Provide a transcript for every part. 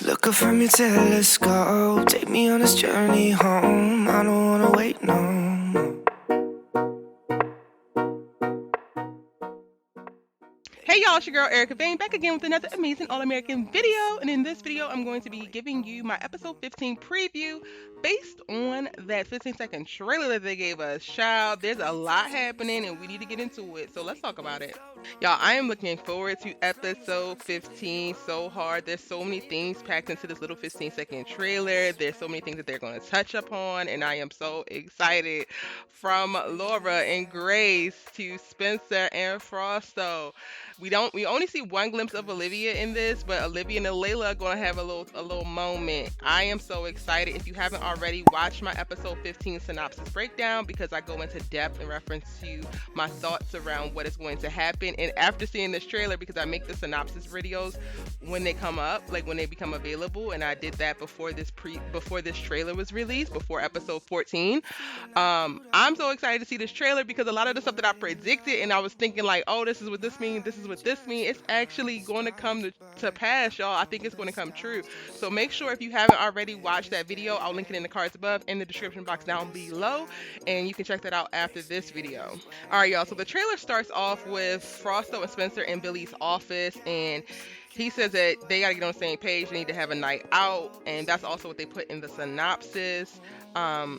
Look up from your telescope, take me on this journey home. I don't wanna wait no more. Hey y'all, it's your girl Erica Vane back again with another amazing All-American video. And in this video, I'm going to be giving you my episode 15 preview based on that 15-second trailer that they gave us. Child, there's a lot happening and we need to get into it. So let's talk about it. Y'all, I am looking forward to episode 15 so hard. There's so many things packed into this little 15-second trailer. There's so many things that they're going to touch upon, and I am so excited. From Laura and Grace to Spencer and Frosto. We only see one glimpse of Olivia in this, but Olivia and Layla are gonna have a little moment. I am so excited. If you haven't already, watch my episode 15 synopsis breakdown because I go into depth in reference to my thoughts around what is going to happen. And after seeing this trailer, because I make the synopsis videos when they come up, like when they become available, and I did that before this trailer was released, before episode 14. I'm so excited to see this trailer because a lot of the stuff that I predicted and I was thinking like, oh, this is what this means, this is what this means, it's actually going to come to pass, y'all. I think it's going to come true. So make sure if you haven't already watched that video, I'll link it in the cards above in the description box down below, and you can check that out after this video. All right, y'all. So the trailer starts off with Frosto and Spencer in Billy's office, and he says that they got to get on the same page. They need to have a night out, and that's also what they put in the synopsis.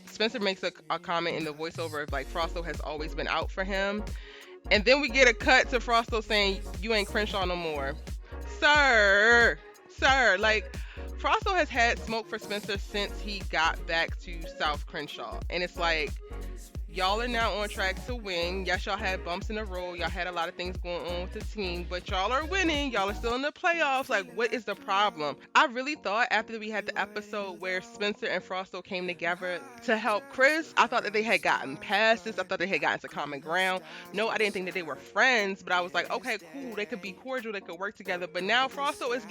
Spencer makes a comment in the voiceover of like Frosto has always been out for him. And then we get a cut to Frosto saying, "You ain't Crenshaw no more." Sir, like Frosto has had smoke for Spencer since he got back to South Crenshaw. And it's like, y'all are now on track to win. Yes, y'all had bumps in the road. Y'all had a lot of things going on with the team, but y'all are winning. Y'all are still in the playoffs. Like, what is the problem? I really thought after we had the episode where Spencer and Frosto came together to help Chris, I thought that they had gotten past this. I thought they had gotten to common ground. No, I didn't think that they were friends, but I was like, okay, cool. They could be cordial. They could work together. But now Frosto is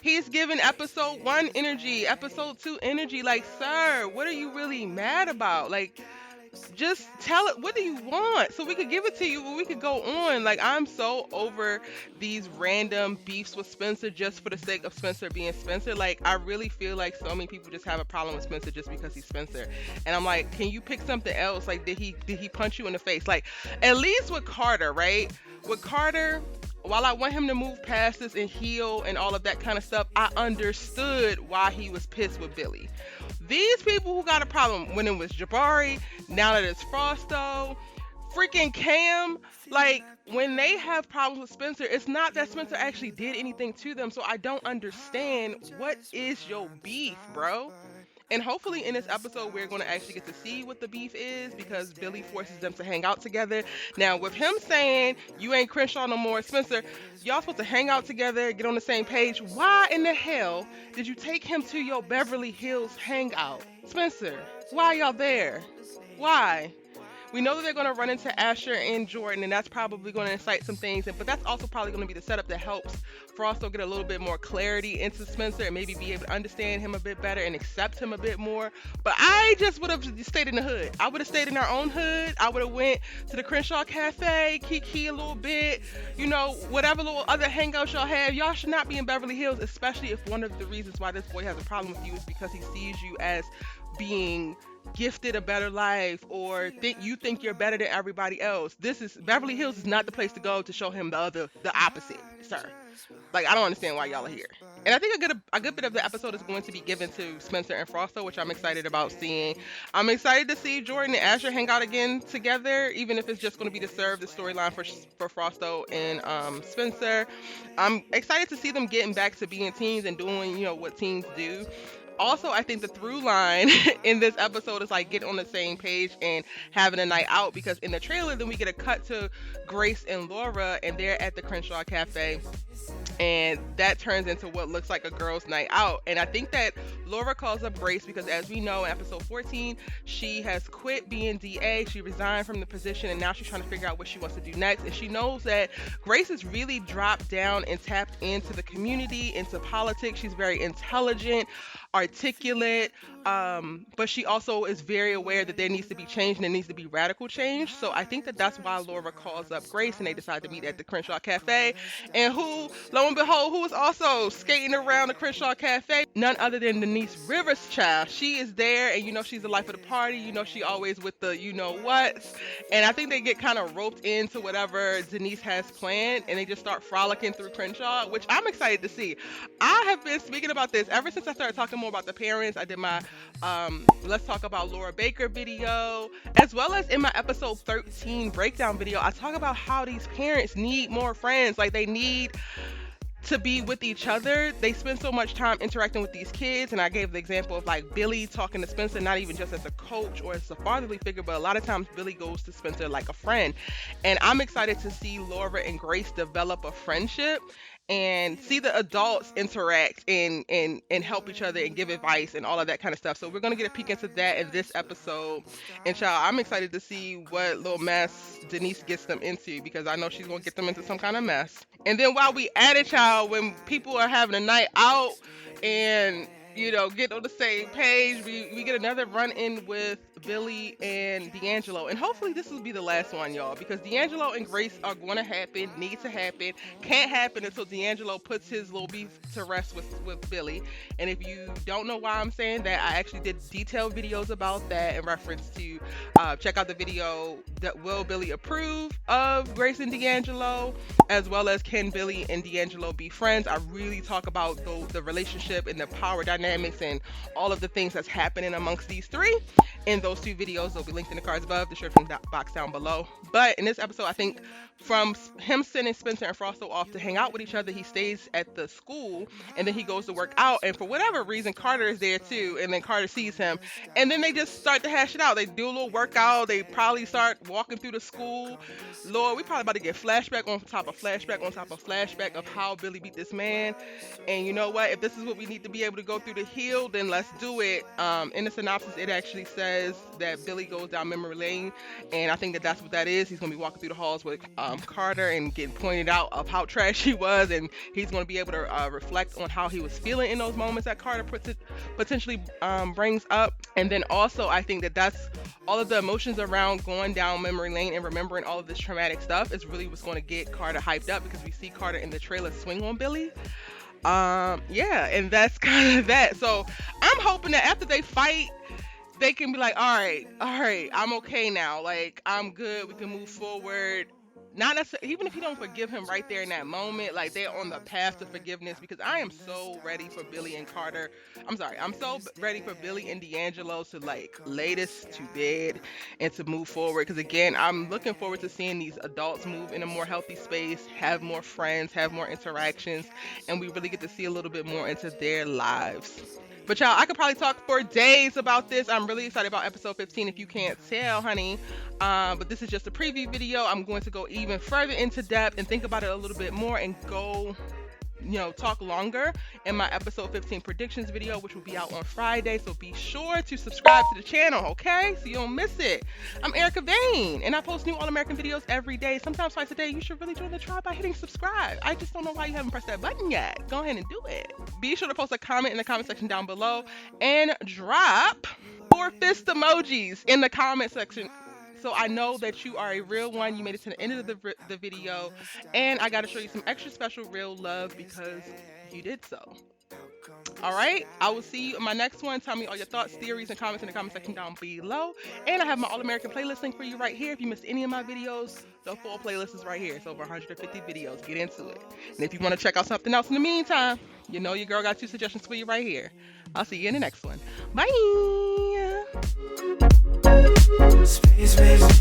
he's giving episode 1 energy, episode 2 energy. Like, sir, what are you really mad about? Like, just tell it, what do you want, so we could give it to you and we could go on. Like, I'm so over these random beefs with Spencer just for the sake of Spencer being Spencer. Like, I really feel like so many people just have a problem with Spencer just because he's Spencer, and I'm like, can you pick something else? Like, did he punch you in the face? Like, at least with Carter, right? With Carter, while I want him to move past this and heal and all of that kind of stuff, I understood why he was pissed with Billy. These people who got a problem when it was Jabari, now that it's Frosto, freaking Cam, like, when they have problems with Spencer, it's not that Spencer actually did anything to them. So I don't understand, what is your beef, bro? And hopefully in this episode, we're going to actually get to see what the beef is, because Billy forces them to hang out together. Now, with him saying, you ain't Crenshaw no more, Spencer, y'all supposed to hang out together, get on the same page. Why in the hell did you take him to your Beverly Hills hangout? Spencer, why y'all there? Why? We know that they're going to run into Asher and Jordan, and that's probably going to incite some things. But that's also probably going to be the setup that helps Frosto get a little bit more clarity into Spencer and maybe be able to understand him a bit better and accept him a bit more. But I just would have stayed in the hood. I would have stayed in our own hood. I would have went to the Crenshaw Cafe, kiki a little bit, you know, whatever little other hangouts y'all have. Y'all should not be in Beverly Hills, especially if one of the reasons why this boy has a problem with you is because he sees you as being gifted a better life, or you think you're better than everybody else. Beverly Hills is not the place to go to show him the opposite, sir. Like, I don't understand why y'all are here. And I think a good bit of the episode is going to be given to Spencer and Frosto, which I'm excited about seeing. I'm excited to see Jordan and Asher hang out again together, even if it's just going to be to serve the storyline for Frosto and Spencer. I'm excited to see them getting back to being teams and doing, you know, what teams do. Also, I think the through line in this episode is like getting on the same page and having a night out, because in the trailer then we get a cut to Grace and Laura and they're at the Crenshaw Cafe, and that turns into what looks like a girls' night out. And I think that Laura calls up Grace because, as we know, in episode 14, she has quit being DA. She resigned from the position, and now she's trying to figure out what she wants to do next. And she knows that Grace has really dropped down and tapped into the community, into politics. She's very intelligent, articulate, but she also is very aware that there needs to be change and there needs to be radical change. So I think that that's why Laura calls up Grace and they decide to meet at the Crenshaw Cafe. And who, lo lo and behold, who is also skating around the Crenshaw Cafe? None other than Denise Rivers' child. She is there, and you know she's the life of the party. You know she always with the you know what. And I think they get kind of roped into whatever Denise has planned, and they just start frolicking through Crenshaw, which I'm excited to see. I have been speaking about this ever since I started talking more about the parents. I did my Let's Talk About Laura Baker video, as well as in my episode 13 breakdown video. I talk about how these parents need more friends. Like, they need to be with each other. They spend so much time interacting with these kids, and I gave the example of like Billy talking to Spencer, not even just as a coach or as a fatherly figure, but a lot of times Billy goes to Spencer like a friend. And I'm excited to see Laura and Grace develop a friendship and see the adults interact and help each other and give advice and all of that kind of stuff. So we're gonna get a peek into that in this episode. And child, I'm excited to see what little mess Denise gets them into, because I know she's gonna get them into some kind of mess. And then while we at it, child, when people are having a night out and you know get on the same page, we get another run in with Billy and D'Angelo, and hopefully this will be the last one, y'all, because D'Angelo and Grace are going to happen, need to happen, can't happen until D'Angelo puts his little beef to rest with Billy. And if you don't know why I'm saying that, I actually did detailed videos about that in reference to check out the video that Will Billy approve of Grace and D'Angelo, as well as can Billy and D'Angelo be friends. I really talk about the relationship and the power dynamics and all of the things that's happening amongst these three in those two videos. They'll be linked in the cards above, the description box down below. But in this episode, I think from him sending Spencer and Frosto off to hang out with each other, he stays at the school and then he goes to work out, and for whatever reason Carter is there too, and then Carter sees him, and then they just start to hash it out. They do a little workout, they probably start walking through the school. Lord, we probably about to get flashback on top of flashback on top of flashback of how Billy beat this man. And you know what, if this is what we need to be able to go through to heal, then let's do it. In the synopsis it actually says that Billy goes down memory lane, and I think that that's what that is. He's gonna be walking through the halls with Carter and getting pointed out of how trash he was, and he's gonna be able to reflect on how he was feeling in those moments that Carter potentially brings up. And then also I think that that's all of the emotions around going down memory lane and remembering all of this traumatic stuff is really what's going to get Carter hyped up, because we see Carter in the trailer swing on Billy. Yeah, and that's kind of that. So I'm hoping that after they fight, they can be like, all right, I'm okay now. Like, I'm good. We can move forward. Not necessarily, even if you don't forgive him right there in that moment, like they're on the path to forgiveness, because I am so ready for Billy and Carter. I'm so ready for Billy and D'Angelo to like lay this to bed and to move forward. Because again, I'm looking forward to seeing these adults move in a more healthy space, have more friends, have more interactions, and we really get to see a little bit more into their lives. But y'all, I could probably talk for days about this. I'm really excited about episode 15, if you can't tell, honey. But this is just a preview video. I'm going to go even further into depth and think about it a little bit more and go, you know, talk longer in my episode 15 predictions video, which will be out on Friday. So be sure to subscribe to the channel, okay? So you don't miss it. I'm Erica Vane, and I post new All American videos every day, sometimes twice a day. You should really join the tribe by hitting subscribe. I just don't know why you haven't pressed that button yet. Go ahead and do it. Be sure to post a comment in the comment section down below and drop 4 fist emojis in the comment section, so I know that you are a real one. You made it to the end of the video, and I got to show you some extra special real love because you did so. All right, I will see you in my next one. Tell me all your thoughts, theories, and comments in the comment section down below. And I have my All-American playlist link for you right here. If you missed any of my videos, the full playlist is right here. It's over 150 videos. Get into it. And if you want to check out something else in the meantime, you know your girl got 2 suggestions for you right here. I'll see you in the next one. Bye. Space, space.